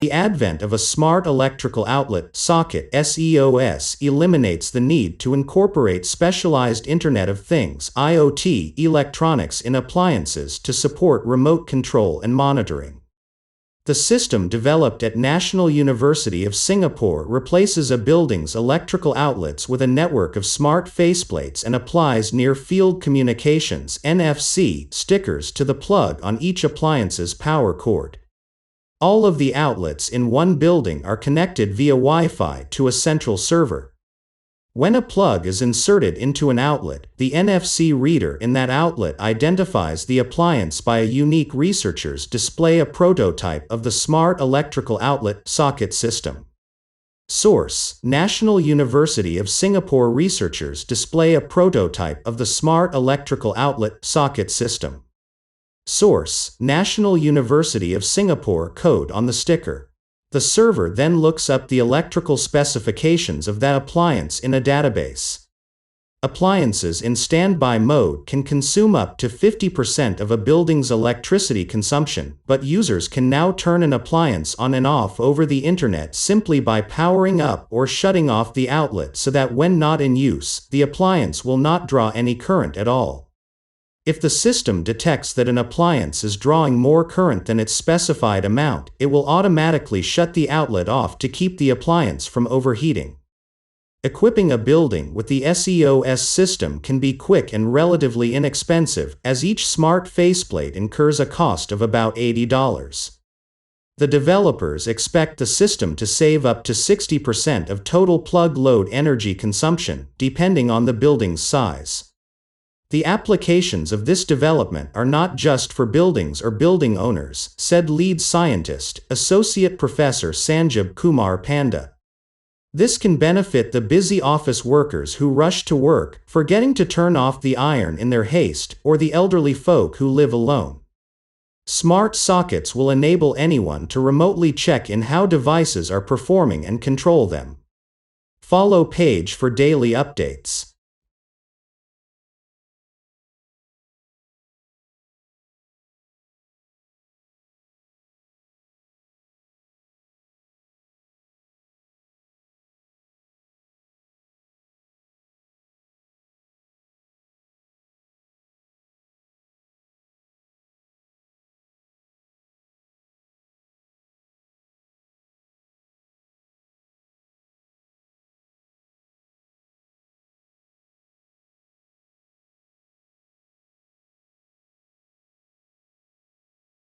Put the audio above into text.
The advent of a smart electrical outlet socket (SEOS) eliminates the need to incorporate specialized Internet of Things (IoT) electronics in appliances to support remote control and monitoring. The system developed at National University of Singapore replaces a building's electrical outlets with a network of smart faceplates and applies near-field communications (NFC) stickers to the plug on each appliance's power cord. All of the outlets in one building are connected via Wi-Fi to a central server. When a plug is inserted into an outlet, the NFC reader in that outlet identifies the appliance by a unique researchers display a prototype of the Smart Electrical Outlet Socket System. Source: National University of Singapore researchers display a prototype of the Smart Electrical Outlet Socket System. Source: National University of Singapore code on the sticker. The server then looks up the electrical specifications of that appliance in a database. Appliances in standby mode can consume up to 50% of a building's electricity consumption, but users can now turn an appliance on and off over the internet simply by powering up or shutting off the outlet so that when not in use, the appliance will not draw any current at all. If the system detects that an appliance is drawing more current than its specified amount, it will automatically shut the outlet off to keep the appliance from overheating. Equipping a building with the SEOS system can be quick and relatively inexpensive, as each smart faceplate incurs a cost of about $80. The developers expect the system to save up to 60% of total plug load energy consumption, depending on the building's size. The applications of this development are not just for buildings or building owners, said lead scientist, Associate Professor Sanjib Kumar Panda. This can benefit the busy office workers who rush to work, forgetting to turn off the iron in their haste, or the elderly folk who live alone. Smart sockets will enable anyone to remotely check in how devices are performing and control them. Follow page for daily updates.